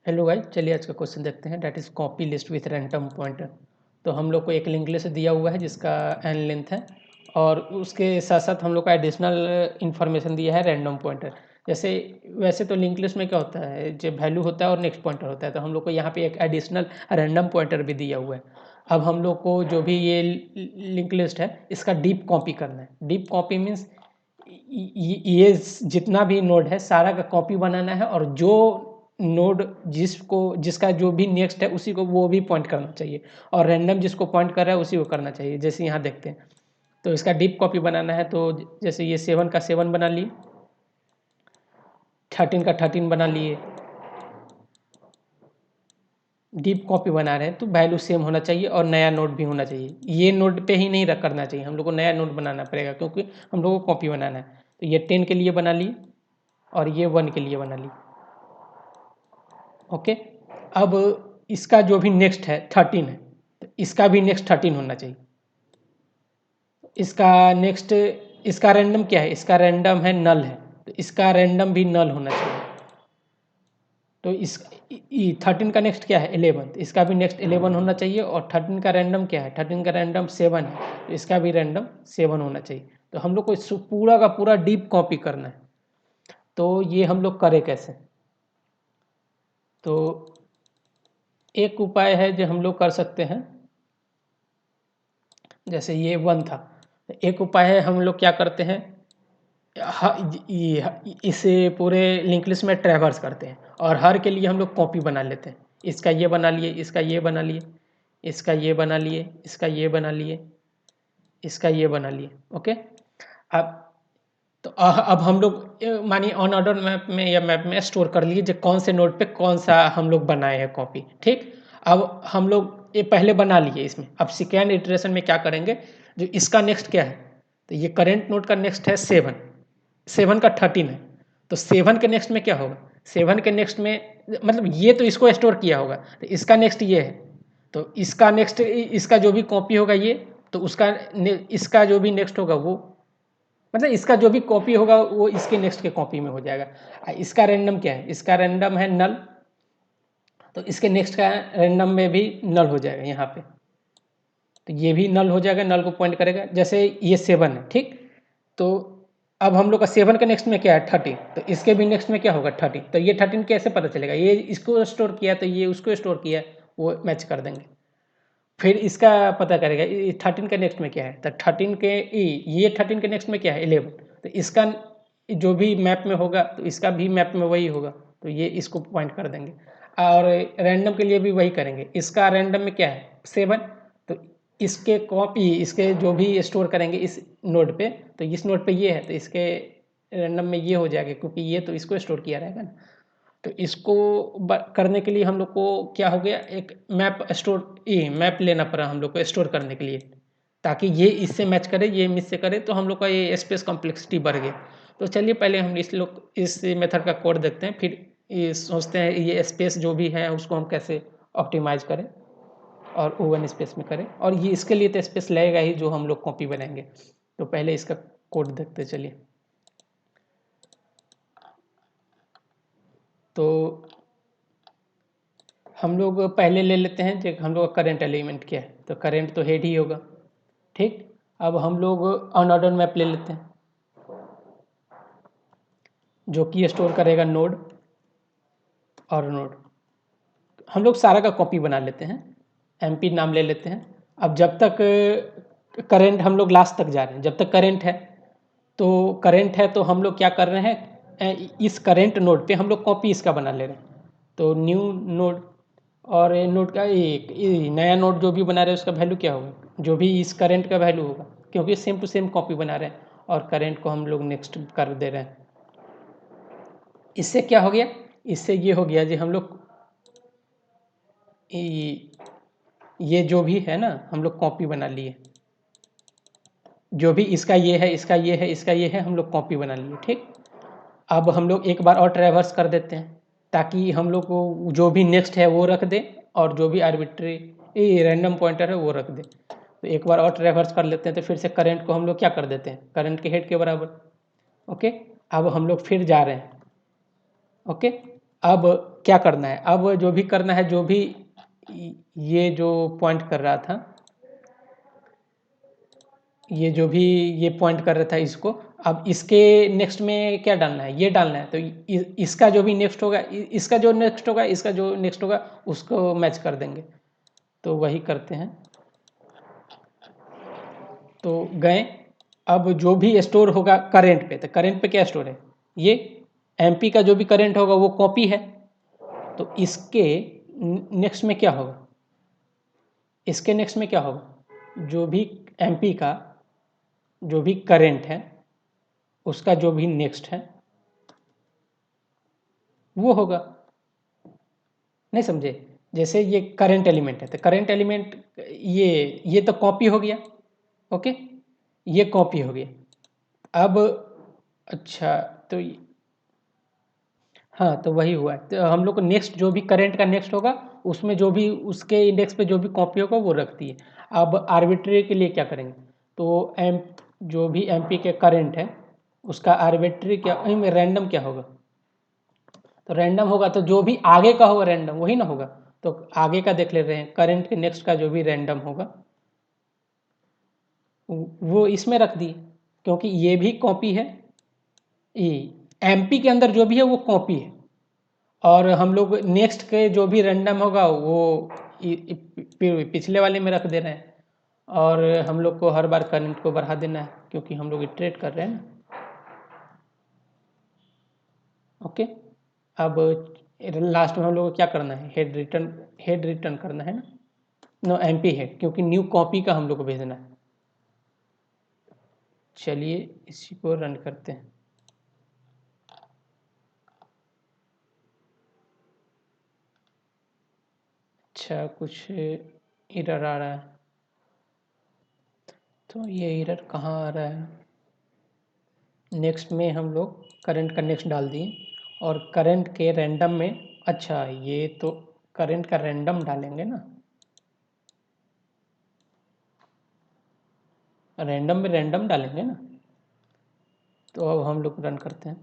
Hello guys, चलिए आज का क्वेश्चन देखते हैं। That is copy list with random pointer. तो हम लोग को एक लिंक लिस्ट दिया हुआ है जिसका n लेंथ है और उसके साथ साथ हम लोग को एडिशनल इन्फॉर्मेशन दिया है रैंडम पॉइंटर। जैसे वैसे तो लिंक लिस्ट में क्या होता है, जो वैल्यू होता है और नेक्स्ट पॉइंटर होता है, तो हम लोग को यहाँ पे एक एडिशनल रैंडम पॉइंटर भी दिया हुआ है। अब हम लोग को जो भी ये लिंक लिस्ट है इसका डीप कॉपी करना है। डीप कॉपी मीन्स ये जितना भी नोड है सारा का कॉपी बनाना है और जो नोड जिसका जो भी नेक्स्ट है उसी को वो भी पॉइंट करना चाहिए और रैंडम जिसको पॉइंट कर रहा है उसी को करना चाहिए। जैसे यहाँ देखते हैं, तो इसका डीप कॉपी बनाना है। तो जैसे ये 7 का 7 बना लिए, 13 का 13 बना लिए। डीप कॉपी बना रहे हैं तो वैल्यू सेम होना चाहिए और नया नोड भी होना चाहिए। ये नोड पे ही नहीं रख करना चाहिए, हम लोग को नया नोड बनाना पड़ेगा क्योंकि हम लोग को कॉपी बनाना है। तो ये 10 के लिए बना लिए और ये 1 के लिए बना लिए। ओके, अब इसका जो भी नेक्स्ट है 13 है, तो इसका भी नेक्स्ट 13 होना चाहिए। इसका नेक्स्ट, इसका रैंडम क्या है, इसका रैंडम है नल है, तो इसका रैंडम भी नल होना चाहिए। तो इस 13 का नेक्स्ट क्या है 11, तो इसका भी नेक्स्ट 11 होना चाहिए। और 13 का रैंडम क्या है, 13 का रैंडम 7 है, तो इसका भी रैंडम 7 होना चाहिए। तो हम लोग को इस पूरा का पूरा डीप कॉपी करना है। तो ये हम लोग करें कैसे, तो एक उपाय है जो हम लोग कर सकते हैं। जैसे ये 1 था, एक उपाय है, हम लोग क्या करते हैं, इसे पूरे लिंक लिस्ट में ट्रैवर्स करते हैं और हर के लिए हम लोग कॉपी बना लेते हैं। इसका ये बना लिए, इसका ये बना लिए, इसका ये बना लिए, इसका ये बना लिए, इसका ये बना लिए। ओके, अब तो अब हम लोग मानिए ऑन ऑर्डर मैप में या मैप में स्टोर कर लिए जो कौन से नोड पे कौन सा हम लोग बनाए हैं कॉपी। ठीक, अब हम लोग ये पहले बना लिए इसमें। अब सेकेंड इटरेशन में क्या करेंगे, जो इसका नेक्स्ट क्या है, तो ये करेंट नोड का नेक्स्ट है 7, 7 का 13 है, तो 7 के नेक्स्ट में क्या होगा, 7 के नेक्स्ट में मतलब ये तो इसको स्टोर किया होगा, तो इसका नेक्स्ट ये है, तो इसका नेक्स्ट, इसका जो भी कॉपी होगा ये, तो उसका इसका जो भी नेक्स्ट होगा वो, मतलब इसका जो भी कॉपी होगा वो इसके नेक्स्ट के कॉपी में हो जाएगा। इसका रैंडम क्या है, इसका रैंडम है नल, तो इसके नेक्स्ट का रैंडम में भी नल हो जाएगा यहाँ पे, तो ये भी नल हो जाएगा, नल को पॉइंट करेगा। जैसे ये 7 है, ठीक, तो अब हम लोग का 7 के नेक्स्ट में क्या है 13, तो इसके भी नेक्स्ट में क्या होगा 13, तो ये 13 कैसे पता चलेगा, ये इसको स्टोर किया तो ये उसको स्टोर किया, वो मैच कर देंगे। फिर इसका पता करेगा 13 के नेक्स्ट में क्या है, तो 13 के ये 13 के नेक्स्ट में क्या है 11, तो इसका जो भी मैप में होगा तो इसका भी मैप में वही होगा, तो ये इसको पॉइंट कर देंगे। और रैंडम के लिए भी वही करेंगे, इसका रैंडम में क्या है 7, तो इसके कॉपी, इसके जो भी स्टोर करेंगे इस नोड पे, तो इस नोड पे ये है, तो इसके रैंडम में ये हो जाएगा क्योंकि ये तो इसको स्टोर किया रहेगा ना। तो इसको करने के लिए हम लोग को क्या हो गया, एक मैप स्टोर मैप लेना पड़ा हम लोग को स्टोर करने के लिए, ताकि ये इससे मैच करे, ये मिस से करे, तो हम लोग का ये स्पेस कॉम्प्लेक्सिटी बढ़ गया। तो चलिए पहले हम इस मेथड का कोड देखते हैं, फिर ये सोचते हैं ये स्पेस जो भी है उसको हम कैसे ऑप्टिमाइज करें और ओवन स्पेस में करें, और ये इसके लिए तो स्पेस लगेगा ही जो हम लोग कॉपी बनाएंगे। तो पहले इसका कोड देखते चलिए। तो हम लोग पहले ले लेते हैं जो हम लोग का करेंट एलिमेंट क्या है, तो करेंट तो हेड ही होगा। ठीक, अब हम लोग अनऑर्डर मैप ले लेते हैं जो कि स्टोर करेगा नोड और नोड। हम लोग सारा का कॉपी बना लेते हैं, एमपी नाम ले लेते हैं। अब जब तक करेंट, हम लोग लास्ट तक जा रहे हैं, जब तक करेंट है, तो करेंट है तो हम लोग क्या कर रहे हैं, इस करेंट नोड पे हम लोग कॉपी इसका बना ले रहे हैं। तो न्यू नोड, और नोड का एक नया नोड जो भी बना रहे हैं उसका वैल्यू क्या होगा, जो भी इस करेंट का वैल्यू होगा, क्योंकि सेम टू सेम कॉपी बना रहे हैं और करेंट को हम लोग नेक्स्ट कर दे रहे हैं। इससे क्या हो गया, इससे ये हो गया जी हम लोग ये जो भी है ना हम लोग कॉपी बना लिए, जो भी इसका ये है, इसका ये है, इसका ये है, हम लोग कॉपी बना लिए। ठीक, अब हम लोग एक बार और ट्रैवर्स कर देते हैं ताकि हम लोग को जो भी नेक्स्ट है वो रख दे और जो भी आर्बिट्री रैंडम पॉइंटर है वो रख दे। तो एक बार और ट्रैवर्स कर लेते हैं, तो फिर से करंट को हम लोग क्या कर देते हैं, करंट के हेड के बराबर। ओके, अब हम लोग फिर जा रहे हैं। ओके, अब क्या करना है, अब जो भी करना है, जो भी ये जो पॉइंट कर रहा था, ये जो भी ये पॉइंट कर रहा था इसको, अब इसके नेक्स्ट में क्या डालना है, ये डालना है। तो इसका जो भी नेक्स्ट होगा, इसका जो नेक्स्ट होगा, इसका जो नेक्स्ट होगा, उसको मैच कर देंगे। तो वही करते हैं। तो गए, अब जो भी स्टोर होगा करेंट पे, तो करेंट पे क्या स्टोर है, ये एमपी का जो भी करंट होगा वो कॉपी है। तो इसके नेक्स्ट में क्या होगा, इसके नेक्स्ट में क्या होगा, जो भी एमपी का जो भी करंट है उसका जो भी नेक्स्ट है वो होगा। नहीं समझे, जैसे ये करंट एलिमेंट है, तो करंट एलिमेंट ये तो कॉपी हो गया। ओके, ये कॉपी हो गया। अब अच्छा, तो हाँ, तो वही हुआ। तो हम लोग को नेक्स्ट जो भी करंट का नेक्स्ट होगा उसमें जो भी उसके इंडेक्स पे जो भी कॉपी होगा वो रखती है। अब आर्बिट्री के लिए क्या करेंगे, तो एम जो भी एमपी के करंट है उसका आर्बिट्री क्या, में रैंडम क्या होगा, तो रैंडम होगा, तो जो भी आगे का होगा रैंडम वही ना होगा। तो आगे का देख ले रहे हैं, करंट के नेक्स्ट का जो भी रैंडम होगा वो इसमें रख दिए, क्योंकि ये भी कॉपी है, एमपी के अंदर जो भी है वो कॉपी है। और हम लोग नेक्स्ट के जो भी रैंडम होगा वो पिछले वाले में रख दे रहे हैं। और हम लोग को हर बार करंट को बढ़ा देना है, क्योंकि हम लोग इटरेट कर रहे हैं ना। ओके, अब लास्ट में हम लोग को क्या करना है, हेड रिटर्न करना है ना, नो एमपी हेड, क्योंकि न्यू कॉपी का हम लोग को भेजना है। चलिए इसी को रन करते हैं। अच्छा, कुछ एरर आ रहा है, तो ये एरर कहाँ आ रहा है, नेक्स्ट में हम लोग करंट का नेक्स्ट डाल दिए, और करंट के रैंडम में, अच्छा ये तो करंट का रैंडम डालेंगे ना, रैंडम में रैंडम डालेंगे ना। तो अब हम लोग रन करते हैं।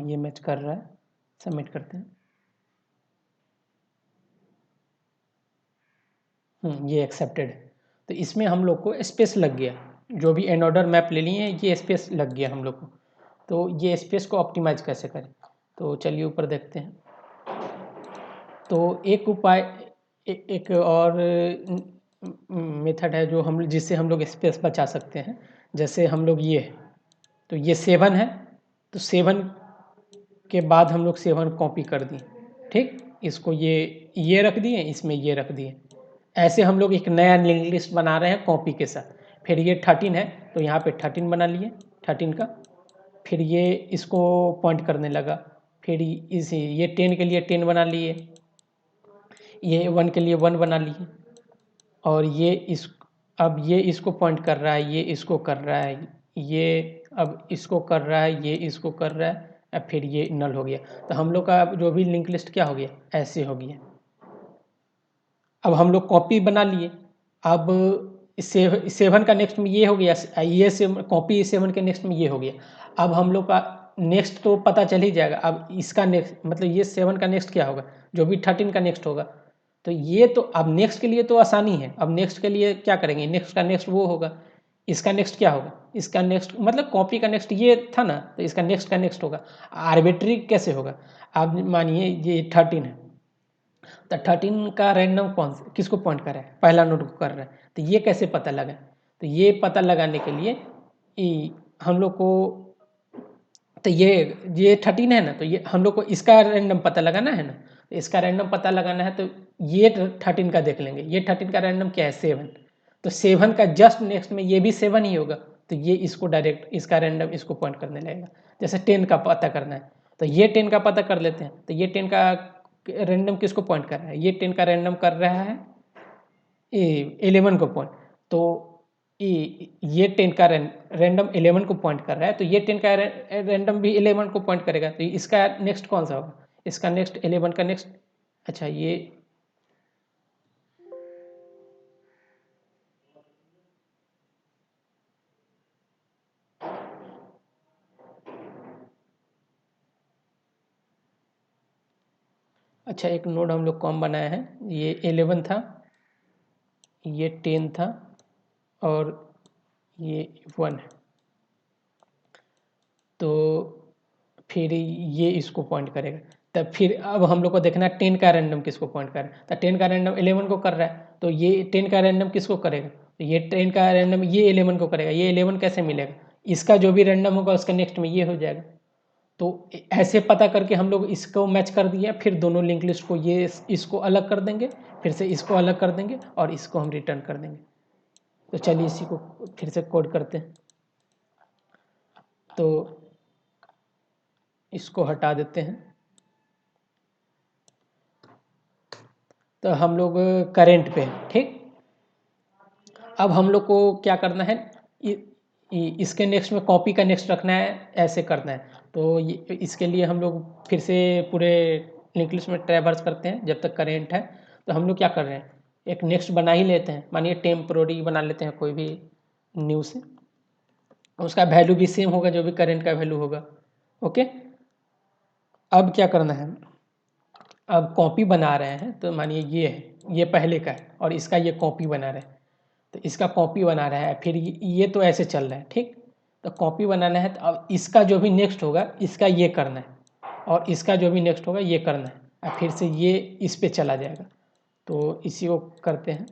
ये मैच कर रहा है, सबमिट करते हैं। ये एक्सेप्टेड है। तो इसमें हम लोग को स्पेस लग गया, जो भी एन ऑर्डर मैप ले लिए हैं ये स्पेस लग गया हम लोग को। तो ये स्पेस को ऑप्टिमाइज कैसे करें, तो चलिए ऊपर देखते हैं। तो एक उपाय, एक और मेथड है जो हम जिससे हम लोग स्पेस बचा सकते हैं। जैसे हम लोग ये, तो ये 7 है, तो 7 के बाद हम लोग 7 कॉपी कर दिए, ठीक, इसको ये रख दिए, इसमें ये रख दिए। ऐसे हम लोग एक नया लिंक लिस्ट बना रहे हैं कॉपी के साथ। फिर ये 13 है, तो यहाँ पे 13 बना लिए, 13 का। फिर ये इसको पॉइंट करने लगा, फिर ये 10 के लिए 10 बना लिए, ये 1 के लिए 1 बना लिए, और ये इस अब ये इसको पॉइंट कर रहा है, ये इसको कर रहा है, ये अब इसको कर रहा है, ये इसको कर रहा है, अब फिर ये नल हो गया। तो हम लोग का जो भी लिंक लिस्ट क्या हो गया, ऐसे हो गया। अब हम लोग कॉपी बना लिए। अब 7 का नेक्स्ट में ये हो गया, ये कॉपी 7 के नेक्स्ट में ये हो गया। अब हम लोग का नेक्स्ट तो पता चल ही जाएगा। अब इसका नेक्स्ट मतलब ये 7 का नेक्स्ट क्या होगा, जो भी 13 का नेक्स्ट होगा। तो ये तो अब नेक्स्ट के लिए तो आसानी है। अब नेक्स्ट के लिए क्या करेंगे, नेक्स्ट का नेक्स्ट वो होगा, इसका नेक्स्ट क्या होगा, इसका नेक्स्ट मतलब कॉपी का नेक्स्ट ये था ना, तो इसका नेक्स्ट का नेक्स्ट होगा। आर्बिट्री कैसे होगा, आप मानिए ये 13 है, तो 13 का रैंडम कौन किसको पॉइंट कर रहा है, पहला नोड को कर रहा है। तो ये कैसे पता लगा, तो ये पता लगाने के लिए हम लोग को, तो ये 13 है ना, तो ये हम लोग को इसका रैंडम पता लगाना है ना। तो इसका रैंडम पता लगाना है, तो ये 13 का देख लेंगे, ये 13 का रैंडम क्या है 7। तो 7 का जस्ट नेक्स्ट में ये भी 7 ही होगा, तो ये इसको डायरेक्ट इसका रैंडम इसको पॉइंट करने लगेगा। जैसे 10 का पता करना है, तो ये 10 का पता कर लेते हैं। तो ये 10 का रैंडम किसको पॉइंट कर रहा है, ये 10 का रैंडम कर रहा है 11 को पॉइंट। तो ये 10 का रैंडम 11 को पॉइंट कर रहा है, तो ये 10 का रैंडम भी 11 को पॉइंट करेगा। तो इसका नेक्स्ट कौन सा होगा, इसका नेक्स्ट 11 का नेक्स्ट, अच्छा ये अच्छा, एक नोड हम लोग कम बनाया है, ये 11 था, ये 10 था और ये 1 है। तो फिर ये इसको पॉइंट करेगा। तब फिर अब हम लोग को देखना है 10 का रैंडम किसको पॉइंट कर रहा है। तो 10 का रैंडम 11 को कर रहा है, तो ये 10 का रैंडम किसको करेगा, तो ये 10 का रैंडम ये 11 को करेगा। ये 11 कैसे मिलेगा, इसका जो भी रैंडम होगा उसका नेक्स्ट में ये हो जाएगा। तो ऐसे पता करके हम लोग इसको मैच कर दिया, फिर दोनों लिंक लिस्ट को ये इसको अलग कर देंगे, फिर से इसको अलग कर देंगे और इसको हम रिटर्न कर देंगे। तो चलिए इसी को फिर से कोड करते हैं। तो इसको हटा देते हैं। तो हम लोग करेंट पे हैं, ठीक। अब हम लोग को क्या करना है, इसके नेक्स्ट में कॉपी का नेक्स्ट रखना है, ऐसे करना है। तो इसके लिए हम लोग फिर से पूरे लिंक लिस्ट में ट्रैवर्स करते हैं जब तक करेंट है। तो हम लोग क्या कर रहे हैं, एक नेक्स्ट बना ही लेते हैं, मानिए टेम्पोररी बना लेते हैं कोई भी न्यू से, उसका वैल्यू भी सेम होगा जो भी करेंट का वैल्यू होगा। ओके, अब क्या करना है, अब कॉपी बना रहे हैं, तो मानिए ये है, ये पहले का है और इसका ये कॉपी बना रहे हैं। तो इसका कॉपी बना रहा है, फिर ये तो ऐसे चल रहा है, ठीक। तो कॉपी बनाना है, तो अब इसका जो भी नेक्स्ट होगा इसका ये करना है और इसका जो भी नेक्स्ट होगा ये करना है, और फिर से ये इस पे चला जाएगा। तो इसी को करते हैं।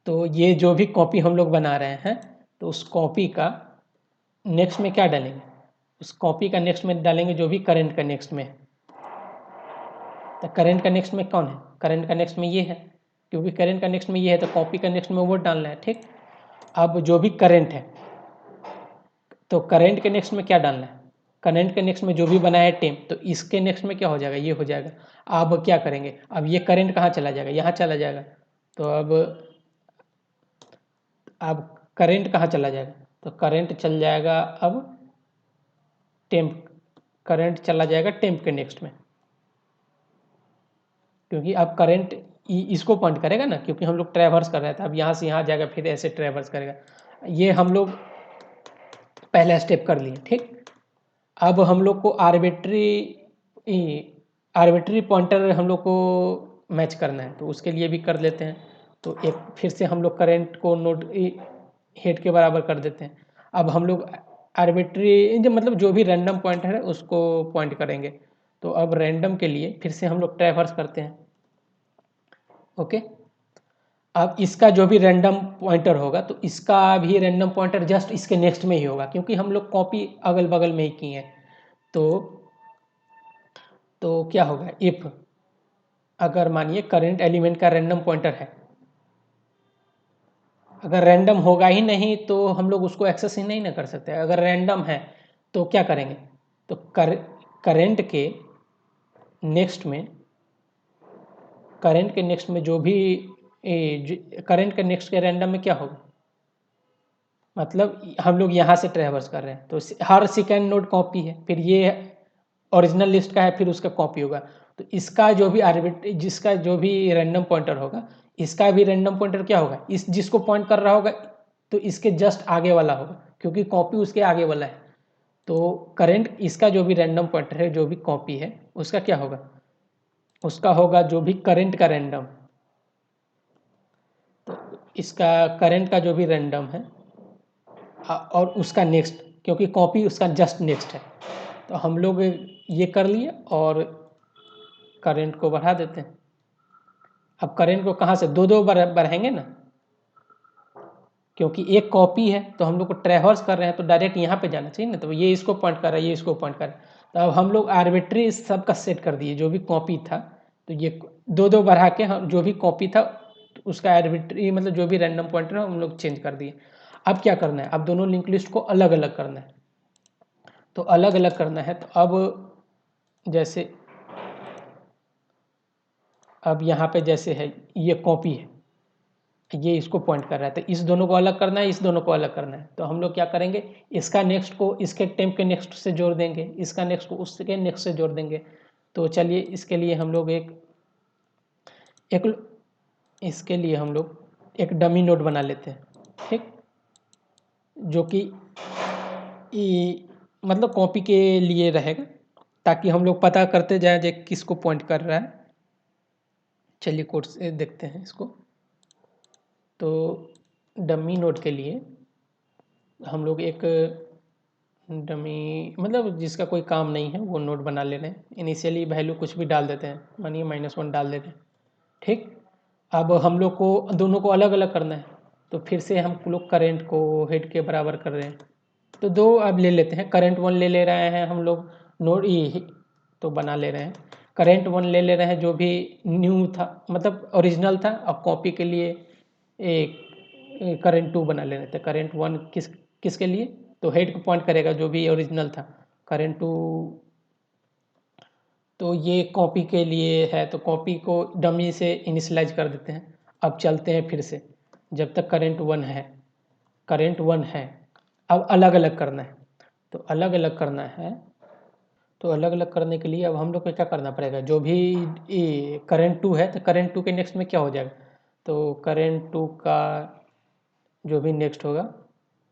तो ये जो भी कॉपी हम लोग बना रहे हैं, तो उस कॉपी का नेक्स्ट में क्या डालेंगे, उस कॉपी का नेक्स्ट में डालेंगे जो भी करंट का नेक्स्ट में है। तो करंट का नेक्स्ट में कौन है, करंट का नेक्स्ट में ये है, क्योंकि करंट का नेक्स्ट में ये है तो कॉपी का नेक्स्ट में वो डालना है, ठीक। अब जो भी करंट है, तो करंट के नेक्स्ट में क्या डालना है, करंट के नेक्स्ट में जो भी बना है टेम, तो इसके नेक्स्ट में क्या हो जाएगा, ये हो जाएगा। अब क्या करेंगे, अब ये करंट कहाँ चला जाएगा, यहाँ चला जाएगा। तो अब करंट कहाँ चला जाएगा, तो करंट चल जाएगा अब टेम्प, करंट चला जाएगा टेम्प के नेक्स्ट में, क्योंकि अब करंट इसको पॉइंट करेगा ना, क्योंकि हम लोग ट्रैवर्स कर रहे थे। अब यहाँ से यहाँ जाएगा, फिर ऐसे ट्रैवर्स करेगा। ये हम लोग पहला स्टेप कर लिए, ठीक। अब हम लोग को आर्बिट्री पॉइंटर हम लोग को मैच करना है, तो उसके लिए भी कर लेते हैं। तो एक फिर से हम लोग करंट को नोड हेड के बराबर कर देते हैं। अब हम लोग आर्बिट्री जो मतलब जो भी रैंडम पॉइंटर है उसको पॉइंट करेंगे। तो अब रैंडम के लिए फिर से हम लोग ट्रैवर्स करते हैं। ओके, अब इसका जो भी रैंडम पॉइंटर होगा, तो इसका भी रैंडम पॉइंटर जस्ट इसके नेक्स्ट में ही होगा, क्योंकि हम लोग कॉपी अगल बगल में ही किए हैं। तो क्या होगा, इफ अगर मानिए करंट एलिमेंट का रैंडम पॉइंटर है, अगर रैंडम होगा ही नहीं तो हम लोग उसको एक्सेस ही नहीं ना कर सकते। अगर रैंडम है तो क्या करेंगे, तो करंट के नेक्स्ट में, करंट के नेक्स्ट में जो भी करंट के नेक्स्ट के रैंडम में क्या होगा, मतलब हम लोग यहाँ से ट्रैवर्स कर रहे हैं, तो हर सेकेंड नोड कॉपी है, फिर ये ओरिजिनल लिस्ट का है, फिर उसका कॉपी होगा। तो इसका जो भी जिसका जो भी रैंडम पॉइंटर होगा, इसका भी रैंडम पॉइंटर क्या होगा, इस जिसको पॉइंट कर रहा होगा तो इसके जस्ट आगे वाला होगा, क्योंकि कॉपी उसके आगे वाला है। तो करंट इसका जो भी रैंडम पॉइंटर है, जो भी कॉपी है, उसका क्या होगा, उसका होगा जो भी करंट का रैंडम। तो इसका करंट का जो भी रैंडम है और उसका नेक्स्ट, क्योंकि कॉपी उसका जस्ट नेक्स्ट है। तो हम लोग ये कर लिए और करंट को बढ़ा देते हैं। अब करंट को कहाँ से दो दो बढ़ाएंगे ना, क्योंकि एक कॉपी है तो हम लोग को ट्रैवर्स कर रहे हैं, तो डायरेक्ट यहाँ पे जाना चाहिए ना। तो ये इसको पॉइंट कर रहा है, ये इसको पॉइंट कर रहा है। तो अब हम लोग आर्बिट्री सबका सेट कर दिए, जो भी कॉपी था, तो ये दो दो बढ़ा के हम जो भी कॉपी था उसका आर्बिट्री मतलब जो भी रैंडम पॉइंटर है हम लोग चेंज कर दिए। अब क्या करना है, अब दोनों लिंक लिस्ट को अलग अलग करना है। तो अलग अलग करना है, तो अब जैसे अब यहाँ पे जैसे है ये कॉपी है, ये इसको पॉइंट कर रहा है, तो इस दोनों को अलग करना है, इस दोनों को अलग करना है। तो हम लोग क्या करेंगे, इसका नेक्स्ट को इसके टेम्प के नेक्स्ट से जोड़ देंगे, इसका नेक्स्ट को उसके नेक्स्ट से जोड़ देंगे। तो चलिए इसके लिए हम लोग एक इसके लिए हम लोग एक डमी नोड बना लेते हैं, ठीक। जो कि मतलब कॉपी के लिए रहेगा। ताकि हम लोग पता करते जाएं जे किसको पॉइंट कर रहा है। चलिए कोड से देखते हैं इसको। तो डमी नोड के लिए हम लोग एक डमी मतलब जिसका कोई काम नहीं है वो नोड बना ले रहे हैं। इनिशियली वैल्यू कुछ भी डाल देते हैं, मानिए -1 डाल देते हैं। ठीक, अब हम लोग को दोनों को अलग अलग करना है, तो फिर से हम लोग करेंट को हेड के बराबर कर रहे हैं। तो दो अब ले लेते हैं, करंट 1 ले ले रहे हैं हम लोग नोड ई, तो बना ले रहे हैं करंट 1 ले ले रहे हैं जो भी न्यू था मतलब ओरिजिनल था। अब कॉपी के लिए एक करंट 2 बना ले रहे थे। करंट 1 किसके लिए, तो हेड को पॉइंट करेगा जो भी ओरिजिनल था। करंट 2 तो ये कॉपी के लिए है, तो कॉपी को डमी से इनिशलाइज कर देते हैं। अब चलते हैं फिर से, जब तक करंट 1 है, करंट 1 है। अब अलग अलग करना है, तो अलग अलग करना है, तो अलग अलग करने के लिए अब हम लोग को क्या करना पड़ेगा, जो भी करंट 2 है तो करंट 2 के नेक्स्ट में क्या हो जाएगा, तो करंट 2 का जो भी नेक्स्ट होगा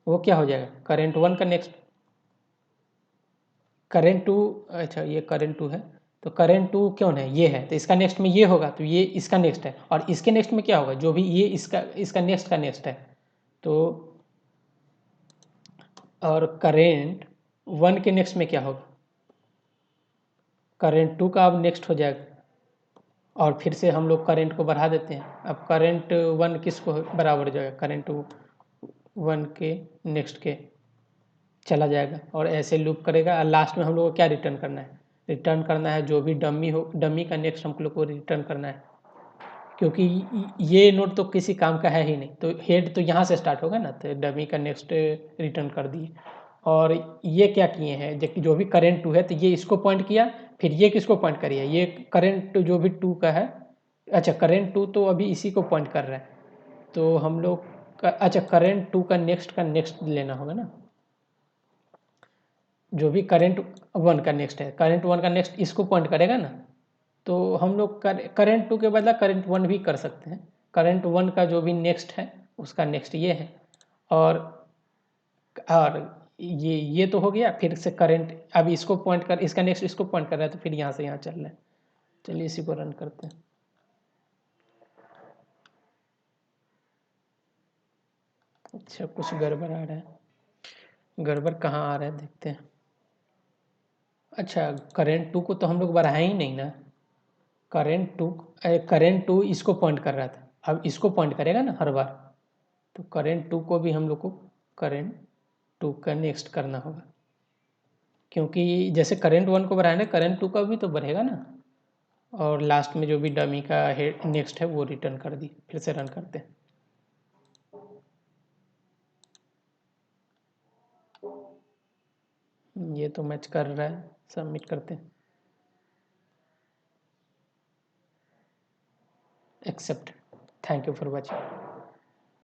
वो क्या हो जाएगा, करंट 1 का नेक्स्ट। करंट 2, अच्छा ये करंट 2 है, तो करंट 2 क्यों है, ये है, तो इसका नेक्स्ट में ये होगा, तो ये इसका नेक्स्ट है। और इसके नेक्स्ट में क्या होगा, जो भी ये इसका नेक्स्ट का नेक्स्ट है। तो और करंट 1 के नेक्स्ट में क्या होगा, करंट 2 का अब नेक्स्ट हो जाएगा। और फिर से हम लोग करंट को बढ़ा देते हैं। अब करंट 1 किसको बराबर हो जाएगा, करंट 1 के नेक्स्ट के चला जाएगा, और ऐसे लूप करेगा। और लास्ट में हम लोग को क्या रिटर्न करना है, रिटर्न करना है जो भी डमी हो, डमी का नेक्स्ट हम लोग को रिटर्न करना है। क्योंकि ये नोड तो किसी काम का है ही नहीं, तो हेड तो यहाँ से स्टार्ट होगा ना, तो डमी का नेक्स्ट रिटर्न कर दिए। और ये क्या किए हैं, जो भी करंट 2 है तो ये इसको पॉइंट किया, फिर ये किसको पॉइंट करिए, ये करंट जो भी 2 का है, अच्छा करंट 2 तो अभी इसी को पॉइंट कर रहा है। तो हम लोग अच्छा करंट 2 का नेक्स्ट लेना होगा ना, जो भी करंट 1 का नेक्स्ट है, करंट 1 का नेक्स्ट इसको पॉइंट करेगा ना। तो हम लोग करंट 2 के बदला करंट 1 भी कर सकते हैं। करंट 1 का जो भी नेक्स्ट है उसका नेक्स्ट ये है। और ये तो हो गया, फिर से करंट अब इसको पॉइंट कर, इसका नेक्स्ट इसको पॉइंट कर रहा है, तो फिर यहाँ से यहाँ चल रहा है। चलिए इसी को रन करते हैं। अच्छा कुछ गड़बड़ आ रहा है, गड़बड़ कहाँ आ रहा है देखते हैं। अच्छा करंट 2 को तो हम लोग बढ़ाए ही नहीं ना, करंट 2 इसको पॉइंट कर रहा था, अब इसको पॉइंट करेगा ना हर बार। तो करंट 2 को भी हम लोग को करंट 2 का नेक्स्ट करना होगा, क्योंकि जैसे करंट 1 को बढ़ाए ना, करंट 2 का भी तो बढ़ेगा ना। और लास्ट में जो भी डमी का हेड नेक्स्ट है वो रिटर्न कर दी। फिर से रन करते हैं। ये तो मैच कर रहा है, सबमिट करते हैं। Except, thank you for watching.